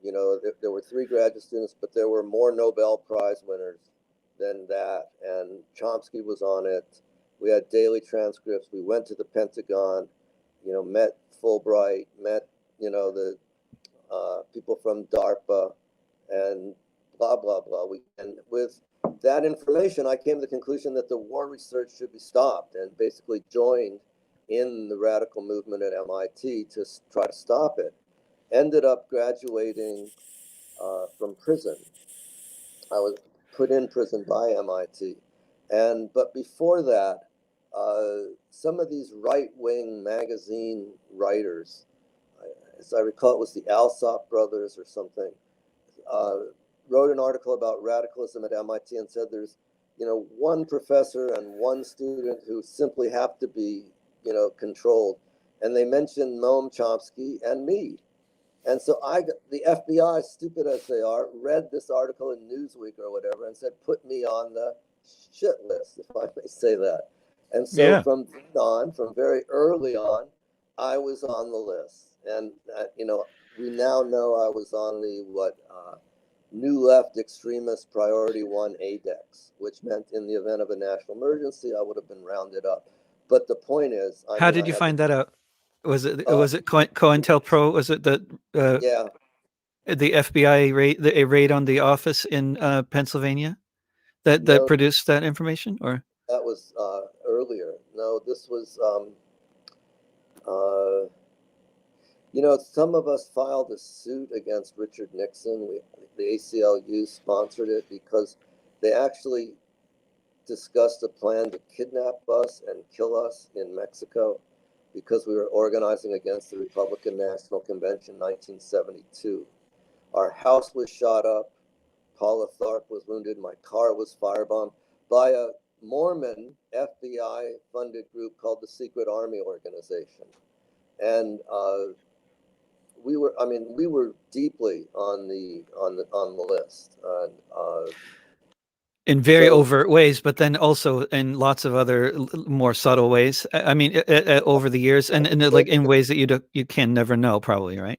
There were 3 graduate students, but there were more Nobel Prize winners than that. And Chomsky was on it. We had daily transcripts. We went to the Pentagon, met Fulbright, met, the people from DARPA, and blah, blah, blah. And with that information, I came to the conclusion that the war research should be stopped, and basically joined in the radical movement at MIT to try to stop it. Ended up graduating from prison. I was put in prison by MIT. But before that, some of these right-wing magazine writers, as I recall, it was the Alsop brothers or something, wrote an article about radicalism at MIT and said there's, one professor and one student who simply have to be, controlled. And they mentioned Noam Chomsky and me. And so the FBI, stupid as they are, read this article in Newsweek or whatever and said, put me on the shit list, if I may say that. And so yeah. from then on, from very early on, I was on the list. And, we now know I was on the New Left Extremist Priority 1 ADEX, which meant in the event of a national emergency, I would have been rounded up. But the point is, I How mean, did I you had to, find that out? Was it COINTELPRO? Was it uh, yeah, the FBI raid, a raid on the office in Pennsylvania that no, produced that information? Or that was earlier. No, this was, uh, some of us filed a suit against Richard Nixon. The ACLU sponsored it because they actually discussed a plan to kidnap us and kill us in Mexico because we were organizing against the Republican National Convention in 1972. Our house was shot up. Paula Tharp was wounded. My car was firebombed by a Mormon FBI funded group called the Secret Army Organization. And we were deeply on the list. And in very so overt ways, but then also in lots of other more subtle ways. I mean, over the years, and like in ways that you can never know, probably, right?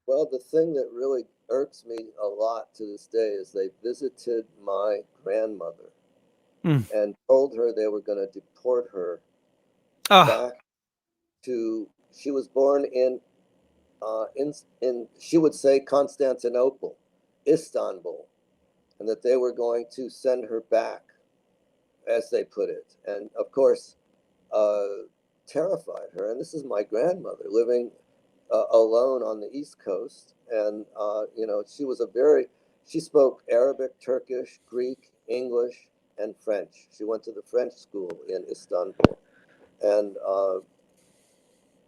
Well, the thing that really irks me a lot to this day is they visited my grandmother Mm. and told her they were going to deport her Ah, back to. She was born in she would say Constantinople, Istanbul, and that they were going to send her back, as they put it, and of course, uh, terrified her. And this is my grandmother living alone on the East Coast. And, she spoke Arabic, Turkish, Greek, English, and French. She went to the French school in Istanbul. And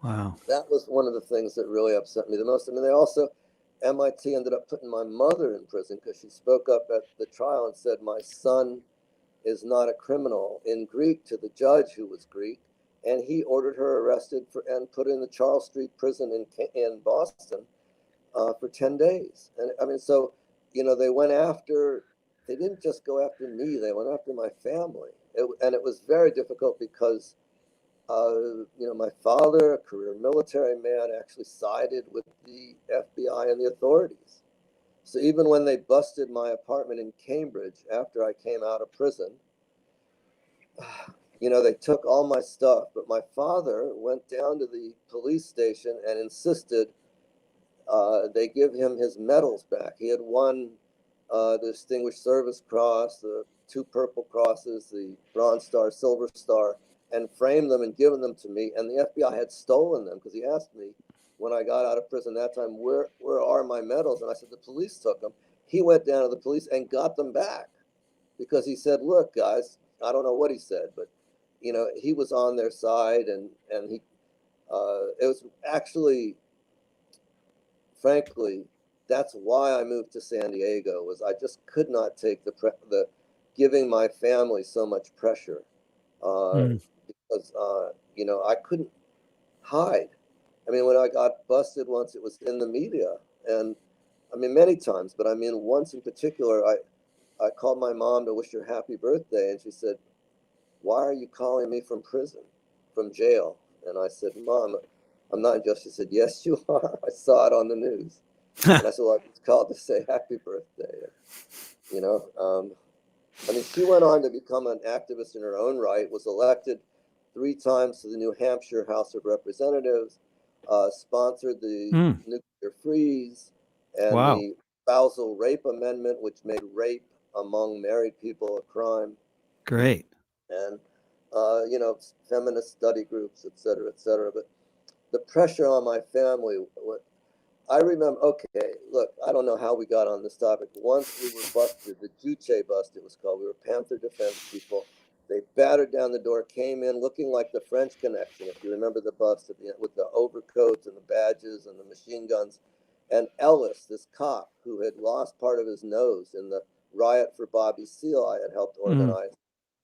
wow. that was one of the things that really upset me the most. I mean, MIT ended up putting my mother in prison because she spoke up at the trial and said, my son is not a criminal in Greek to the judge who was Greek. And he ordered her arrested and put in the Charles Street prison in Boston for 10 days. And I mean, so, they didn't just go after me, they went after my family. And it was very difficult because, my father, a career military man, actually sided with the FBI and the authorities. So even when they busted my apartment in Cambridge after I came out of prison, they took all my stuff, but my father went down to the police station and insisted they give him his medals back. He had won the Distinguished Service Cross, the 2 Purple Crosses, the Bronze Star, Silver Star, and framed them and given them to me. And the FBI had stolen them because he asked me when I got out of prison that time, where are my medals? And I said, the police took them. He went down to the police and got them back because he said, look, guys, I don't know what he said, but he was on their side, and he it was actually, frankly, that's why I moved to San Diego. Was I just could not take the giving my family so much pressure, uh, Mm. because I couldn't hide. I mean, when I got busted once, it was in the media, and I mean many times, but I mean once in particular, I called my mom to wish her happy birthday, and she said, "Why are you calling me from prison, from jail?" And I said, "Mom, I'm not in jail." She said, "Yes, you are. I saw it on the news." And I said, "Well, I was called to say happy birthday." You know, I mean, she went on to become an activist in her own right, was elected 3 times to the New Hampshire House of Representatives, sponsored the Mm. nuclear freeze and Wow. the spousal rape amendment, which made rape among married people a crime, Great. and, feminist study groups, et cetera, et cetera. But the pressure on my family, I remember, okay, look, I don't know how we got on this topic. Once we were busted, the Juche bust, it was called. We were Panther Defense people. They battered down the door, came in looking like the French Connection, if you remember the bust with the overcoats and the badges and the machine guns. And Ellis, this cop who had lost part of his nose in the riot for Bobby Seale I had helped Mm. organize,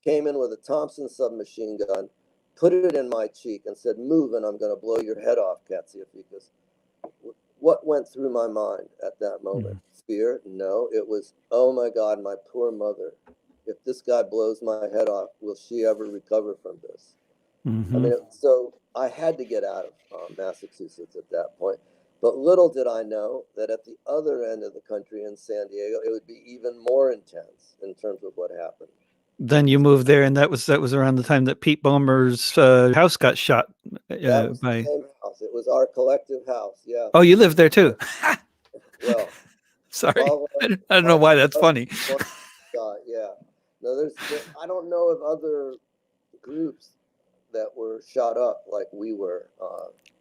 came in with a Thompson submachine gun, put it in my cheek, and said, "Move, and I'm going to blow your head off, Katsiaficas." What went through my mind at that moment? Mm. Fear? No. It was, oh my God, my poor mother. If this guy blows my head off, will she ever recover from this? I Hmm. mean, so I had to get out of Massachusetts at that point. But little did I know that at the other end of the country in San Diego, it would be even more intense in terms of what happened. Then you moved there, and that was around the time that Pete Boehmer's house got shot That was the by. same house. It was our collective house. Yeah. Oh, you lived there too. Well, Sorry, all I don't know all why that's of funny. one shot. Yeah. No, I don't know of other groups that were shot up like we were.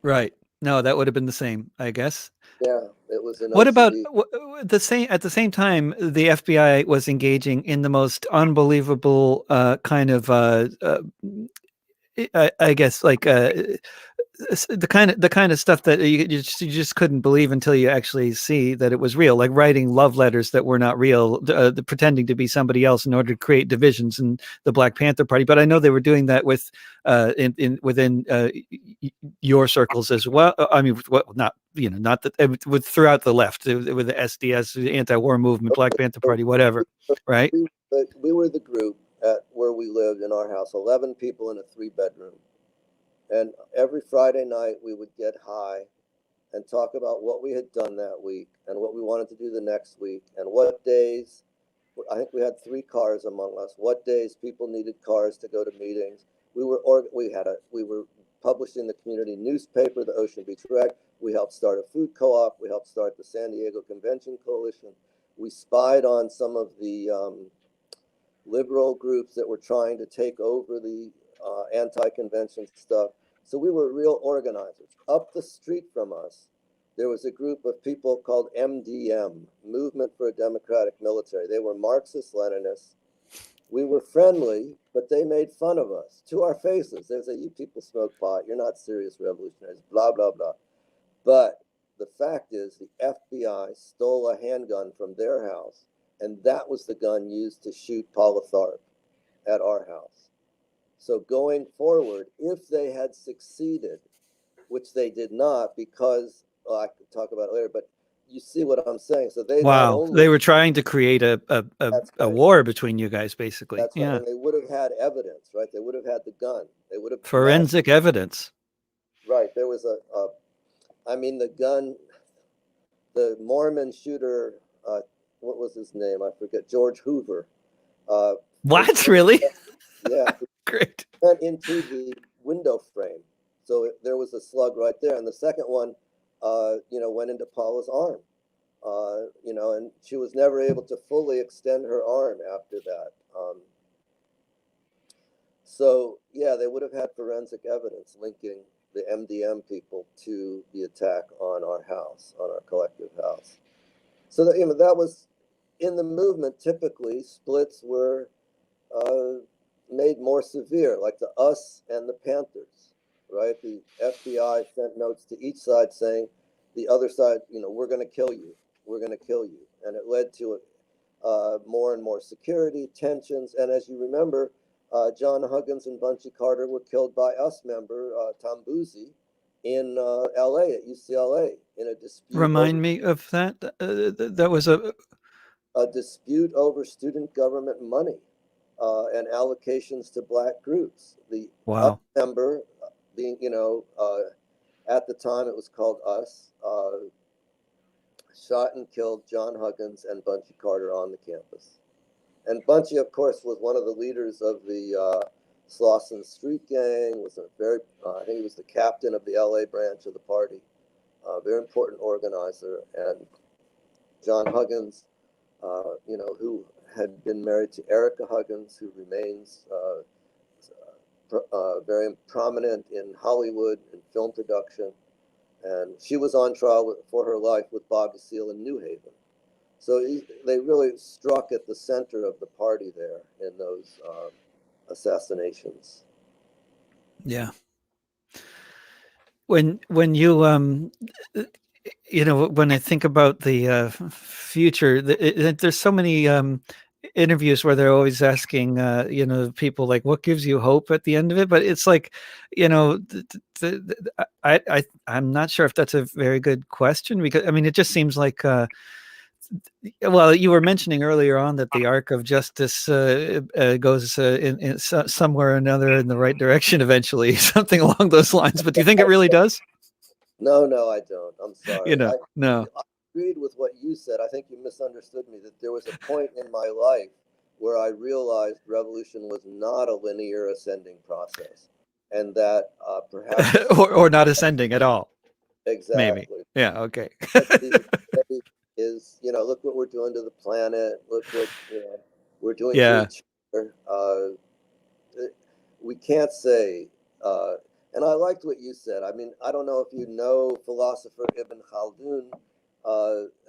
Right. No, that would have been the same, I guess. Yeah, it was an What about OCD. the same? At the same time, the FBI was engaging in the most unbelievable kind of, I guess, like the kind of stuff that you just couldn't believe until you actually see that it was real, like writing love letters that were not real, pretending to be somebody else in order to create divisions in the Black Panther Party. But I know they were doing that with within your circles as well. I mean, not not that with throughout the left, with the SDS, the anti-war movement, Black Panther So Party, whatever, right? we were the group at where we lived in our house, 11 people in a 3 bedroom. And every Friday night we would get high and talk about what we had done that week and what we wanted to do the next week and what days. I think we had 3 cars among us. What days people needed cars to go to meetings. We were published in the community newspaper, the Ocean Beach Rec. We helped start a food co-op. We helped start the San Diego Convention Coalition. We spied on some of the liberal groups that were trying to take over the anti-convention stuff. So we were real organizers. Up the street from us, there was a group of people called MDM, Movement for a Democratic Military. They were Marxist Leninists. We were friendly, but they made fun of us to our faces. They said, "You people smoke pot. You're not serious revolutionaries," blah, blah, blah. But the fact is, the FBI stole a handgun from their house, and that was the gun used to shoot Paula Tharp at our house. So going forward, if they had succeeded, which they did not, because I could talk about it later, but you see what I'm saying. So they not Wow, only, they were trying to create that's a right, war between you guys, basically. that's right, Yeah, and they would have had evidence, right? They would have had the gun. They would have matched forensic evidence. right. There was I mean, the gun, the Mormon shooter, what was his name? I forget. George Hoover. His What? first, Really? yeah, Great. went into the window frame. So there was a slug right there. And the second one, went into Paula's arm, and she was never able to fully extend her arm after that. So, yeah, they would have had forensic evidence linking the MDM people to the attack on our house, on our collective house. So that was in the movement. Typically, splits were uh, made more severe, like the us and the Panthers, right? The FBI sent notes to each side saying, the other side, we're going to kill you. we're going to kill you. And it led to more and more security, tensions. And as you remember, John Huggins and Bunchy Carter were killed by us member, Tom Boozy, in LA at UCLA in Remind me of that. That was a dispute over student government money and allocations to black groups. The us wow. member, being, at the time it was called us, shot and killed John Huggins and Bunchy Carter on the campus. And Bunchy, of course, was one of the leaders of the Slauson Street Gang, was a very, I think he was the captain of the LA branch of the party, a very important organizer. And John Huggins, who had been married to Erica Huggins, who remains very prominent in Hollywood and film production. And she was on trial for her life with Bobby Seale in New Haven. So they really struck at the center of the party there in those assassinations. Yeah. When you when I think about the future, there's so many interviews where they're always asking, people like, "What gives you hope at the end of it?" But it's like, I'm not sure if that's a very good question because I mean, it just seems like. Well, you were mentioning earlier on that the arc of justice goes in somewhere or another in the right direction eventually, something along those lines. But do you think it really does? No, I don't. I'm sorry. No. I agreed with what you said. I think you misunderstood me, that there was a point in my life where I realized revolution was not a linear ascending process, and that perhaps or not ascending at all, maybe. exactly Yeah. Okay. these days is, look what we're doing to the planet. Look what we're doing to Yeah. each other. We can't say. And I liked what you said. I mean, I don't know if you know philosopher Ibn Khaldun,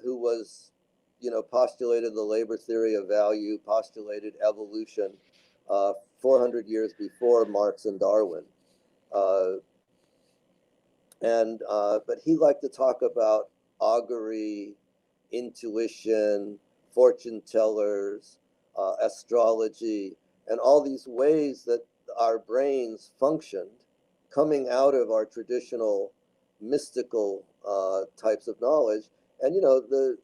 who was, postulated the labor theory of value, postulated evolution 400 years before Marx and Darwin. Uh, but he liked to talk about augury, intuition, fortune tellers, astrology, and all these ways that our brains functioned coming out of our traditional mystical types of knowledge. And the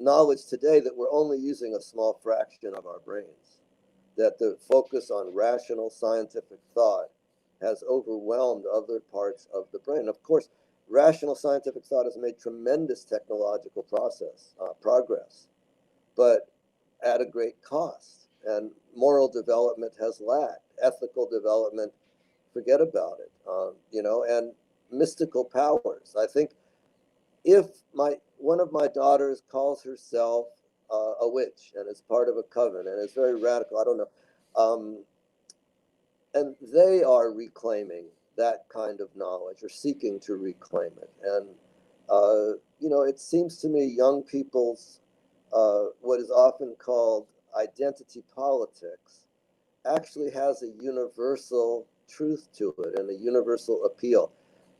knowledge today that we're only using a small fraction of our brains, that the focus on rational scientific thought has overwhelmed other parts of the brain. Of course, rational scientific thought has made tremendous technological progress, but at a great cost. And moral development has lacked. Ethical development, forget about it. And mystical powers. I think if one of my daughters calls herself a witch and is part of a coven and is very radical, I don't know. And they are reclaiming that kind of knowledge or seeking to reclaim it. And, it seems to me young people's, what is often called identity politics, actually has a universal truth to it and a universal appeal.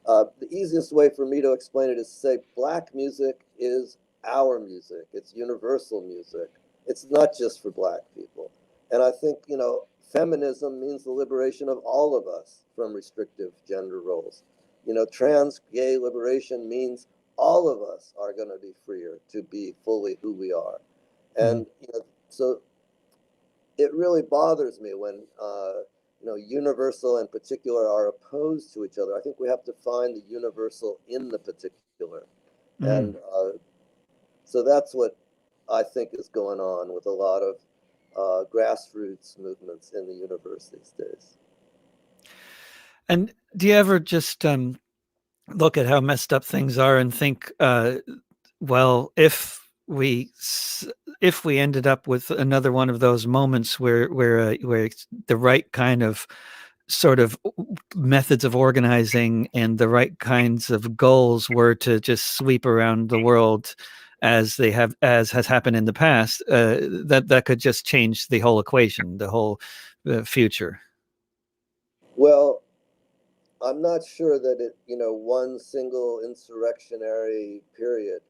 The easiest way for me to explain it is to say black music is our music. It's universal music. It's not just for black people. And I think, feminism means the liberation of all of us from restrictive gender roles. Trans gay liberation means all of us are going to be freer to be fully who we are. Mm. And, so it really bothers me when, universal and particular are opposed to each other. I think we have to find the universal in the particular. Mm. And so that's what I think is going on with a lot of grassroots movements in the universe these days. And do you ever just look at how messed up things are and think, well, if we ended up with another one of those moments where the right kind of sort of methods of organizing and the right kinds of goals were to just sweep around the world as has happened in the past, that could just change the whole equation, the whole future. Well, I'm not sure that one single insurrectionary period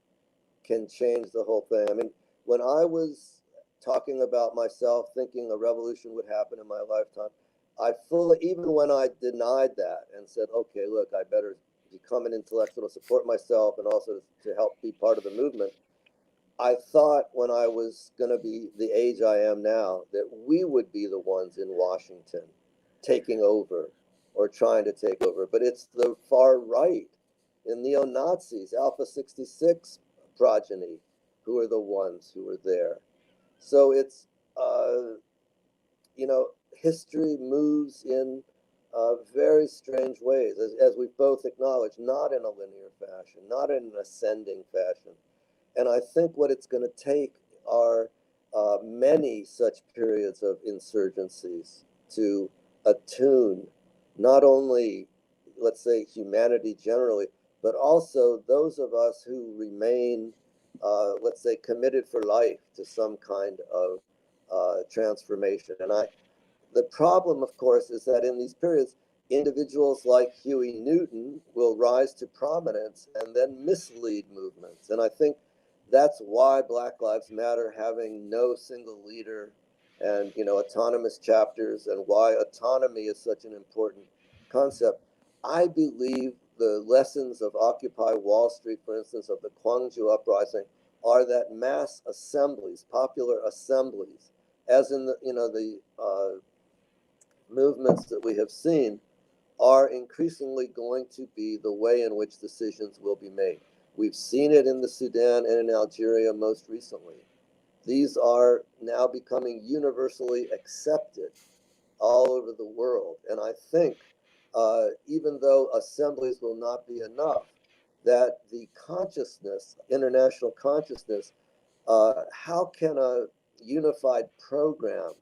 can change the whole thing. I mean, when I was talking about myself, thinking a revolution would happen in my lifetime, I fully, even when I denied that and said, okay, look, I better become an intellectual to support myself and also to help be part of the movement. I thought when I was going to be the age I am now that we would be the ones in Washington taking over or trying to take over. But it's the far right, the neo Nazis, Alpha 66 progeny, who are the ones who are there. So it's, you know, history moves in very strange ways, as we've both acknowledged, not in a linear fashion, not in an ascending fashion. And I think what it's going to take are many such periods of insurgencies to attune not only, let's say, humanity generally, but also those of us who remain, let's say, committed for life to some kind of transformation. And the problem, of course, is that in these periods, individuals like Huey Newton will rise to prominence and then mislead movements. And I think that's why Black Lives Matter having no single leader and, you know, autonomous chapters, and why autonomy is such an important concept. I believe the lessons of Occupy Wall Street, for instance, of the Gwangju uprising, are that mass assemblies, popular assemblies, as in the, you know, the movements that we have seen, are increasingly going to be the way in which decisions will be made. We've seen it in the Sudan and in Algeria most recently. These are now becoming universally accepted all over the world. And I think even though assemblies will not be enough, that the consciousness, international consciousness, how can a unified program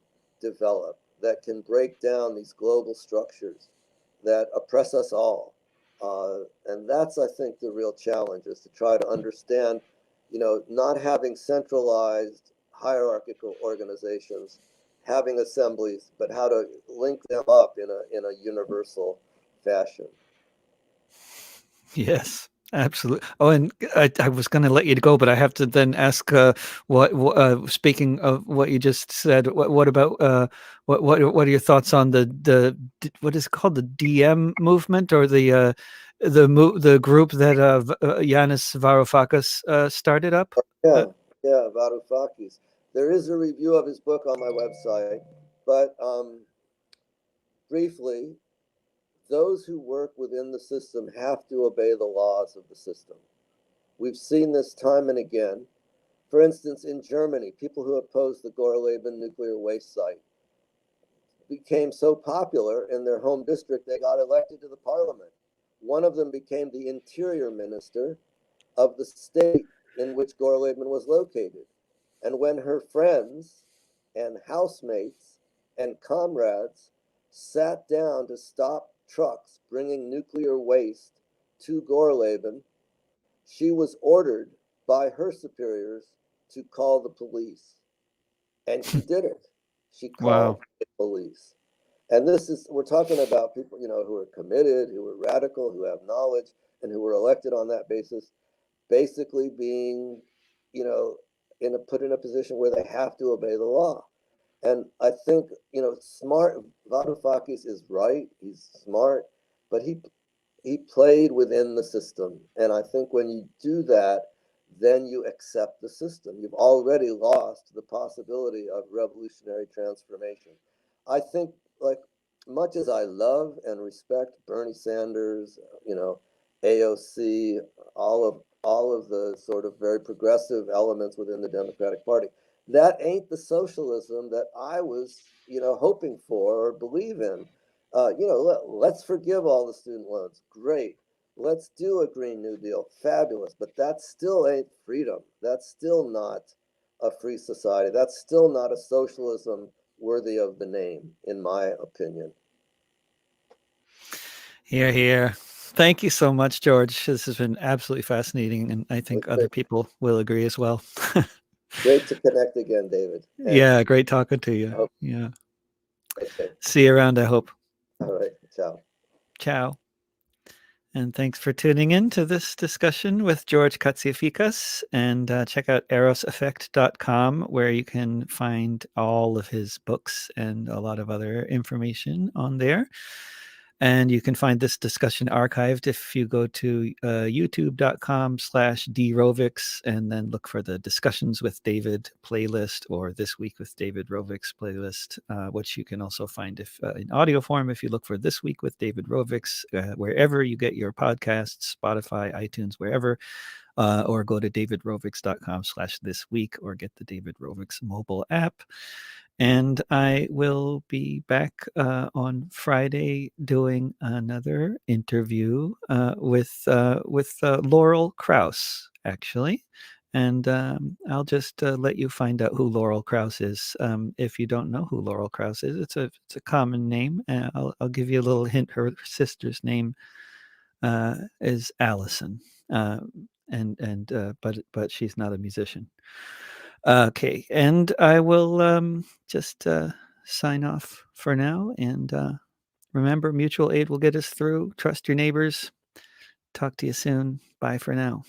develop that can break down these global structures that oppress us all? And that's, I think, the real challenge, is to try to understand, you know, not having centralized hierarchical organizations, having assemblies, but how to link them up in a universal fashion. Yes, absolutely. Oh, and I was going to let you go, but I have to then ask, speaking of what you just said, what about what are your thoughts on what is it called, the DM movement, or the group that Yanis Varoufakis started up? Uh, Yeah, yeah, Varoufakis. There is a review of his book on my website, but briefly, those who work within the system have to obey the laws of the system. We've seen this time and again. For instance, in Germany, people who opposed the Gorleben nuclear waste site became so popular in their home district, they got elected to the parliament. One of them became the interior minister of the state in which Gorleben was located. And when her friends and housemates and comrades sat down to stop trucks bringing nuclear waste to Gorleben, she was ordered by her superiors to call the police. And she did it. She called wow. the police. And this is, we're talking about people, you know, who are committed, who are radical, who have knowledge, and who were elected on that basis, basically being, you know, put in a position where they have to obey the law. And I think, you know, smart, Varoufakis is right. He's smart, but he played within the system. And I think when you do that, then you accept the system. You've already lost the possibility of revolutionary transformation. I think, like, much as I love and respect Bernie Sanders, you know, AOC, all of the sort of very progressive elements within the Democratic Party, that ain't the socialism that I was, you know, hoping for or believe in. You know, let's forgive all the student loans. Great. Let's do a Green New Deal. Fabulous. But that still ain't freedom. That's still not a free society. That's still not a socialism worthy of the name, in my opinion. Here, here. Thank you so much, George. This has been absolutely fascinating, and I think other It's people will agree as well. great to connect again, David. And Yeah, great talking to you. I hope, Yeah. okay. See you around, I hope. All right. Ciao. Ciao. And thanks for tuning in to this discussion with George Katsiaficas. And check out eroseffect.com, where you can find all of his books and a lot of other information on there. And you can find this discussion archived if you go to youtube.com/drovics and then look for the Discussions with David playlist or This Week with David Rovics playlist, which you can also find if in audio form if you look for This Week with David Rovics, wherever you get your podcasts, Spotify, iTunes, wherever, or go to davidrovics.com/thisweek or get the David Rovics mobile app. And I will be back on Friday doing another interview with Laurel Krauss, actually. And I'll just let you find out who Laurel Krauss is. If you don't know who Laurel Krauss is, it's a common name. I'll give you a little hint. Her sister's name is Allison, but she's not a musician. Okay, and I will just sign off for now. And remember, mutual aid will get us through. Trust your neighbors. Talk to you soon. Bye for now.